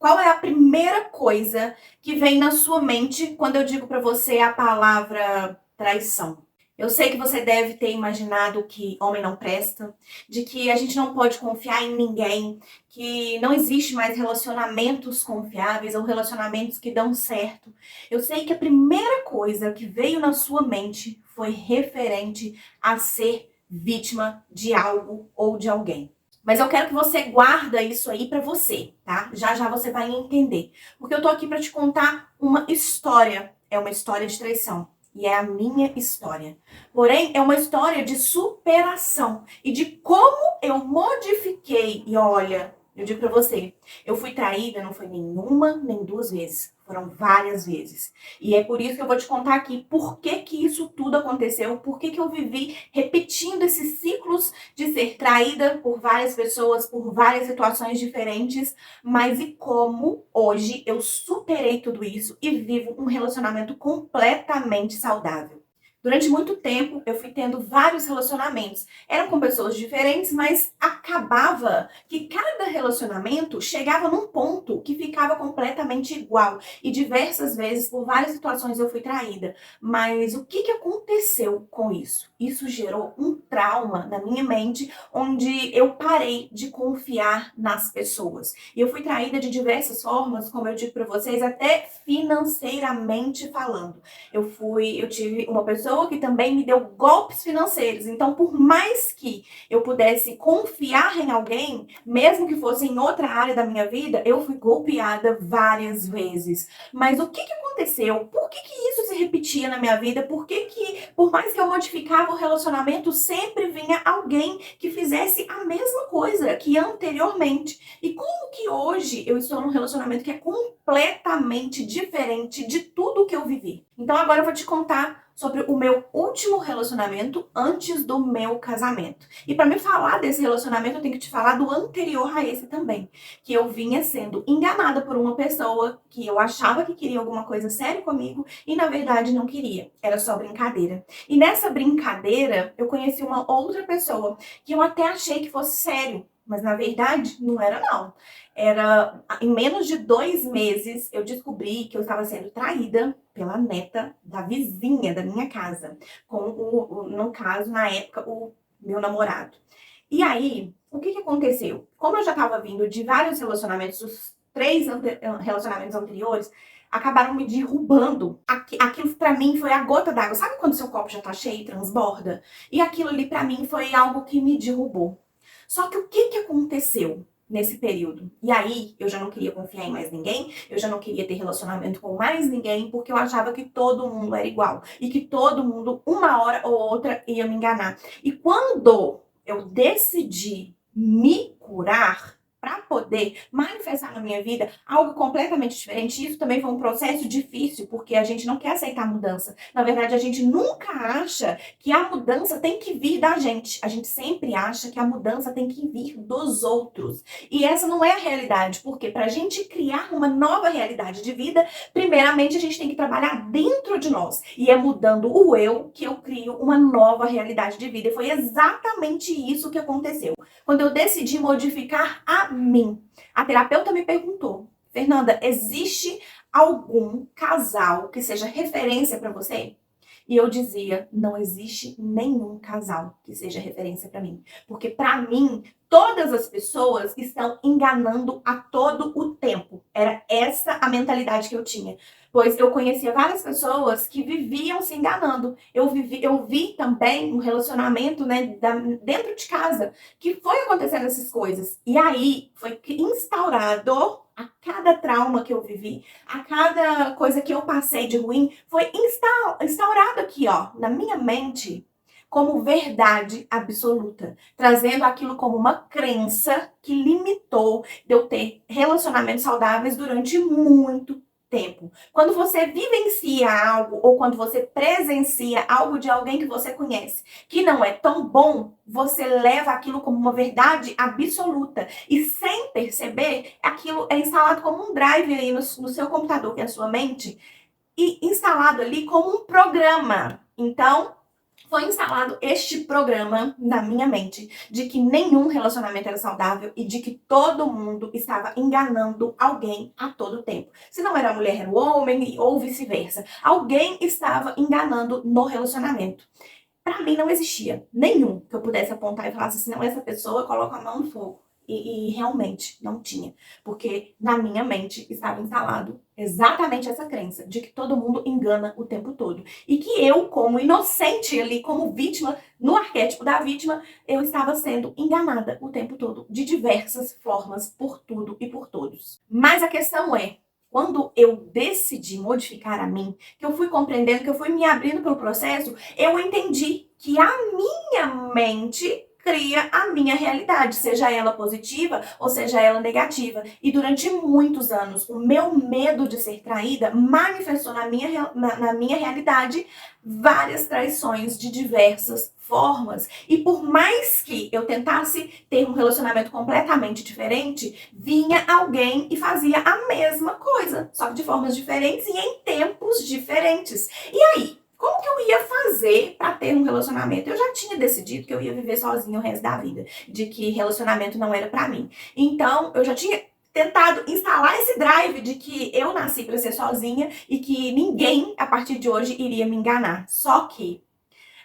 Qual é a primeira coisa que vem na sua mente quando eu digo para você a palavra traição? Eu sei que você deve ter imaginado que homem não presta, de que a gente não pode confiar em ninguém, que não existe mais relacionamentos confiáveis ou relacionamentos que dão certo. Eu sei que a primeira coisa que veio na sua mente foi referente a ser vítima de algo ou de alguém. Mas eu quero que você guarda isso aí pra você, tá? Já já você vai entender. Porque eu tô aqui pra te contar uma história. É uma história de traição. E é a minha história. Porém, é uma história de superação. E de como eu modifiquei. E olha, eu digo pra você, eu fui traída, não foi nenhuma, nem duas vezes. Foram várias vezes. E é por isso que eu vou te contar aqui por que que isso tudo aconteceu, por que que eu vivi repetindo esses ciclos de ser traída por várias pessoas, por várias situações diferentes, mas e como hoje eu superei tudo isso e vivo um relacionamento completamente saudável. Durante muito tempo eu fui tendo vários relacionamentos. Eram com pessoas diferentes, mas acabava que cada relacionamento chegava num ponto que ficava completamente igual. E diversas vezes, por várias situações, eu fui traída. Mas o que que aconteceu com isso? Isso gerou um trauma na minha mente, onde eu parei de confiar nas pessoas. E eu fui traída de diversas formas, como eu digo para vocês, até financeiramente falando. Eu tive uma pessoa que também me deu golpes financeiros. Então, por mais que eu pudesse confiar em alguém, mesmo que fosse em outra área da minha vida, eu fui golpeada várias vezes. Mas o que que aconteceu? Por que que isso se repetia na minha vida? Por que que, por mais que eu modificava o relacionamento, sempre vinha alguém que fizesse a mesma coisa que anteriormente? E como que hoje eu estou num relacionamento que é completamente diferente de tudo que eu vivi? Então agora eu vou te contar sobre o meu último relacionamento antes do meu casamento. E para me falar desse relacionamento, eu tenho que te falar do anterior a esse também, que eu vinha sendo enganada por uma pessoa que eu achava que queria alguma coisa séria comigo e na verdade não queria. Era só brincadeira. E nessa brincadeira, eu conheci uma outra pessoa que eu até achei que fosse sério, mas na verdade não era não. Era em menos de 2 meses eu descobri que eu estava sendo traída pela neta da vizinha da minha casa, com no caso, na época, o meu namorado. E aí, o que que aconteceu? Como eu já estava vindo de vários relacionamentos, os três relacionamentos anteriores, acabaram me derrubando. Aquilo pra mim foi a gota d'água. Sabe quando seu copo já tá cheio e transborda? E aquilo ali pra mim foi algo que me derrubou. Só que o que que aconteceu nesse período? E aí, eu já não queria confiar em mais ninguém, eu já não queria ter relacionamento com mais ninguém, porque eu achava que todo mundo era igual e que todo mundo, uma hora ou outra, ia me enganar. E quando eu decidi me curar para poder manifestar na minha vida algo completamente diferente, isso também foi um processo difícil, porque a gente não quer aceitar a mudança. Na verdade, a gente nunca acha que a mudança tem que vir da gente. A gente sempre acha que a mudança tem que vir dos outros. E essa não é a realidade, porque para a gente criar uma nova realidade de vida, primeiramente a gente tem que trabalhar dentro de nós. E é mudando o eu que eu crio uma nova realidade de vida. E foi exatamente isso que aconteceu. Quando eu decidi modificar a mim, a terapeuta me perguntou: Fernanda, existe algum casal que seja referência para você? E eu dizia, não existe nenhum casal que seja referência para mim. Porque para mim, todas as pessoas estão enganando a todo o tempo. Era essa a mentalidade que eu tinha. Pois eu conhecia várias pessoas que viviam se enganando. Eu vi também um relacionamento, né, dentro de casa, que foi acontecendo essas coisas. E aí foi instaurado a cada trauma que eu vivi, a cada coisa que eu passei de ruim, foi instaurado aqui, ó, na minha mente, como verdade absoluta, trazendo aquilo como uma crença que limitou de eu ter relacionamentos saudáveis durante muito tempo. Quando você vivencia algo ou quando você presencia algo de alguém que você conhece que não é tão bom, você leva aquilo como uma verdade absoluta e sem perceber, aquilo é instalado como um drive aí no seu computador, que é a sua mente, e instalado ali como um programa. Então, foi instalado este programa na minha mente de que nenhum relacionamento era saudável e de que todo mundo estava enganando alguém a todo tempo. Se não era a mulher, era o homem ou vice-versa. Alguém estava enganando no relacionamento. Pra mim não existia nenhum que eu pudesse apontar e falar assim, não, essa pessoa coloca a mão no fogo. E realmente não tinha, porque na minha mente estava instalado exatamente essa crença de que todo mundo engana o tempo todo. E que eu, como inocente ali, como vítima, no arquétipo da vítima, eu estava sendo enganada o tempo todo, de diversas formas, por tudo e por todos. Mas a questão é, quando eu decidi modificar a mim, que eu fui compreendendo, que eu fui me abrindo pelo processo, eu entendi que a minha mente cria a minha realidade, seja ela positiva ou seja ela negativa. E durante muitos anos, o meu medo de ser traída manifestou na minha realidade várias traições de diversas formas. E por mais que eu tentasse ter um relacionamento completamente diferente, vinha alguém e fazia a mesma coisa, só que de formas diferentes e em tempos diferentes. E aí? Como que eu ia fazer para ter um relacionamento? Eu já tinha decidido que eu ia viver sozinha o resto da vida, de que relacionamento não era para mim. Então, eu já tinha tentado instalar esse drive de que eu nasci para ser sozinha e que ninguém, a partir de hoje, iria me enganar. Só que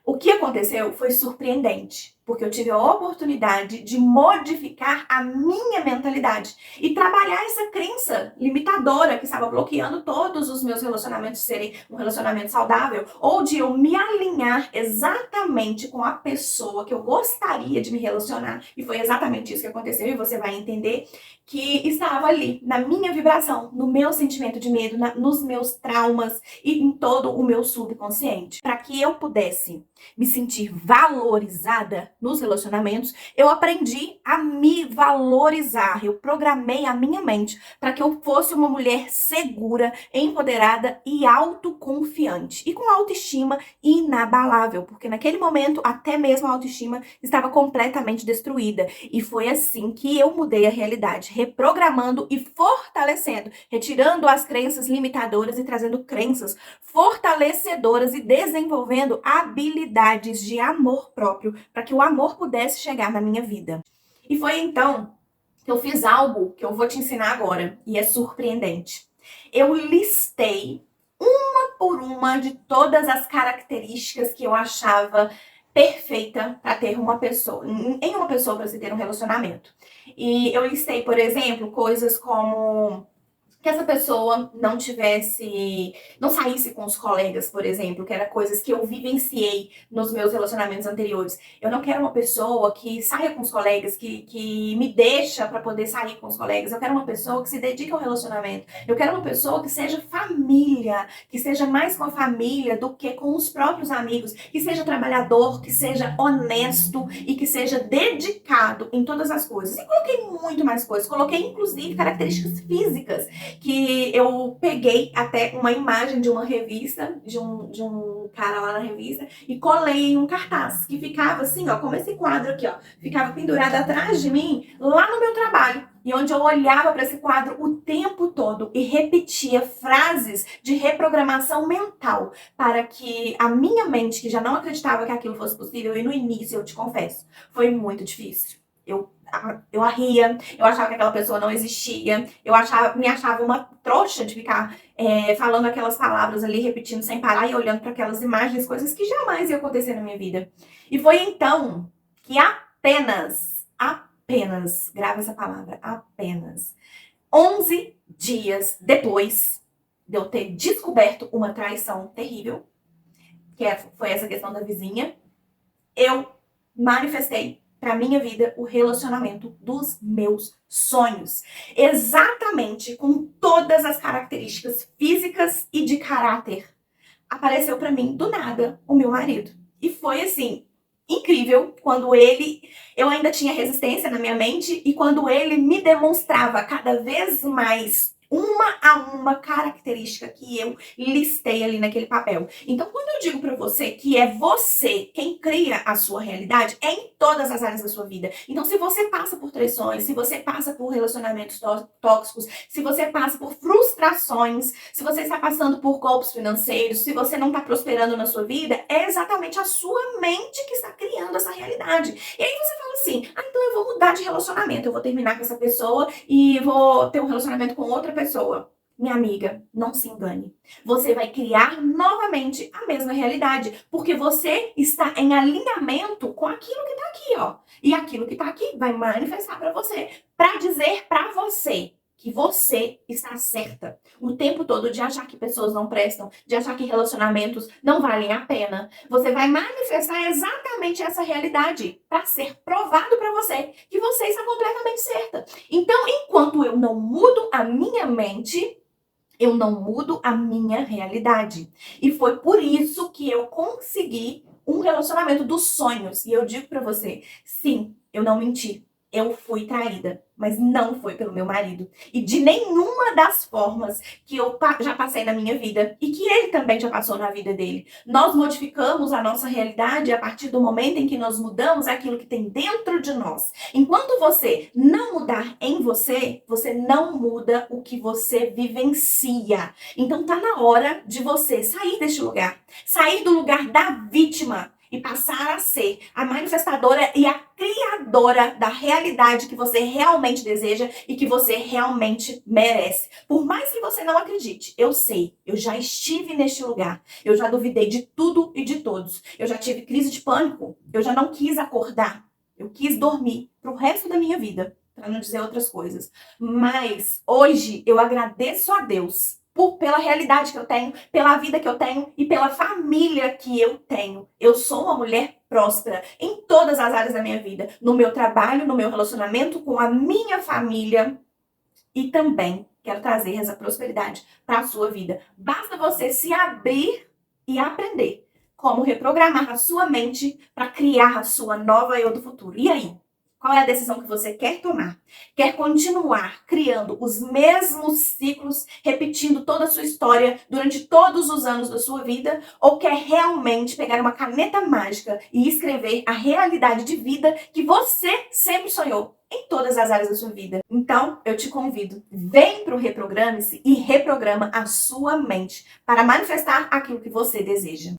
o que aconteceu foi surpreendente, porque eu tive a oportunidade de modificar a minha mentalidade e trabalhar essa crença limitadora que estava bloqueando todos os meus relacionamentos de serem um relacionamento saudável, ou de eu me alinhar exatamente com a pessoa que eu gostaria de me relacionar. E foi exatamente isso que aconteceu, e você vai entender que estava ali na minha vibração, no meu sentimento de medo, nos meus traumas e em todo o meu subconsciente. Para que eu pudesse me sentir valorizada nos relacionamentos, eu aprendi a me valorizar. Eu programei a minha mente para que eu fosse uma mulher segura, empoderada e autoconfiante. E com autoestima inabalável, porque naquele momento até mesmo a autoestima estava completamente destruída. E foi assim que eu mudei a realidade, reprogramando e fortalecendo, retirando as crenças limitadoras e trazendo crenças fortalecedoras e desenvolvendo habilidades de amor próprio para que o amor pudesse chegar na minha vida. E foi então que eu fiz algo que eu vou te ensinar agora e é surpreendente. Eu listei uma por uma de todas as características que eu achava perfeita para ter uma pessoa, em uma pessoa para se ter um relacionamento. E eu listei, por exemplo, coisas como que essa pessoa não saísse com os colegas, por exemplo, que era coisas que eu vivenciei nos meus relacionamentos anteriores. Eu não quero uma pessoa que saia com os colegas, que me deixa para poder sair com os colegas. Eu quero uma pessoa que se dedique ao relacionamento. Eu quero uma pessoa que seja família, que seja mais com a família do que com os próprios amigos, que seja trabalhador, que seja honesto e que seja dedicado em todas as coisas. E coloquei muito mais coisas. Coloquei, inclusive, características físicas, que eu peguei até uma imagem de uma revista, de um cara lá na revista, e colei em um cartaz, que ficava assim, ó, como esse quadro aqui, ó, ficava pendurado atrás de mim, lá no meu trabalho, e onde eu olhava para esse quadro o tempo todo e repetia frases de reprogramação mental, para que a minha mente, que já não acreditava que aquilo fosse possível, e no início, eu te confesso, foi muito difícil. Eu arria, eu achava que aquela pessoa não existia, me achava uma trouxa de ficar falando aquelas palavras ali, repetindo sem parar e olhando para aquelas imagens, coisas que jamais iam acontecer na minha vida. E foi então que apenas, grava essa palavra, apenas 11 dias depois de eu ter descoberto uma traição terrível, foi essa questão da vizinha, eu manifestei para minha vida o relacionamento dos meus sonhos. Exatamente com todas as características físicas e de caráter. Apareceu para mim do nada o meu marido. E foi assim, incrível quando eu ainda tinha resistência na minha mente e quando ele me demonstrava cada vez mais Uma a uma característica que eu listei ali naquele papel. Então, quando eu digo para você que é você quem cria a sua realidade, é em todas as áreas da sua vida. Então, se você passa por traições, se você passa por relacionamentos tóxicos, se você passa por frustrações, se você está passando por golpes financeiros, se você não está prosperando na sua vida, é exatamente a sua mente que está criando essa realidade. E aí você fala assim: ah, então eu vou mudar de relacionamento, eu vou terminar com essa pessoa e vou ter um relacionamento com outra pessoa. Minha amiga, não se engane. Você vai criar novamente a mesma realidade, porque você está em alinhamento com aquilo que está aqui, ó. E aquilo que está aqui vai manifestar para você, para dizer para você que você está certa o tempo todo de achar que pessoas não prestam, de achar que relacionamentos não valem a pena. Você vai manifestar exatamente essa realidade para ser provado para você que você está completamente certa. Então, enquanto eu não mudo a minha mente, eu não mudo a minha realidade. E foi por isso que eu consegui um relacionamento dos sonhos. E eu digo para você, sim, eu não menti. Eu fui traída, mas não foi pelo meu marido. E de nenhuma das formas que eu já passei na minha vida e que ele também já passou na vida dele. Nós modificamos a nossa realidade a partir do momento em que nós mudamos aquilo que tem dentro de nós. Enquanto você não mudar em você, você não muda o que você vivencia. Então tá na hora de você sair deste lugar. Sair do lugar da vítima e passar a ser a manifestadora e a criadora da realidade que você realmente deseja e que você realmente merece. Por mais que você não acredite, eu sei, eu já estive neste lugar, eu já duvidei de tudo e de todos, eu já tive crise de pânico, eu já não quis acordar, eu quis dormir pro resto da minha vida, para não dizer outras coisas. Mas hoje eu agradeço a Deus pela realidade que eu tenho, pela vida que eu tenho e pela família que eu tenho. Eu sou uma mulher próspera em todas as áreas da minha vida, no meu trabalho, no meu relacionamento com a minha família e também quero trazer essa prosperidade para a sua vida. Basta você se abrir e aprender como reprogramar a sua mente para criar a sua nova eu do futuro. E aí? Qual é a decisão que você quer tomar? Quer continuar criando os mesmos ciclos, repetindo toda a sua história durante todos os anos da sua vida? Ou quer realmente pegar uma caneta mágica e escrever a realidade de vida que você sempre sonhou em todas as áreas da sua vida? Então, eu te convido, vem para o Reprograme-se e reprograma a sua mente para manifestar aquilo que você deseja.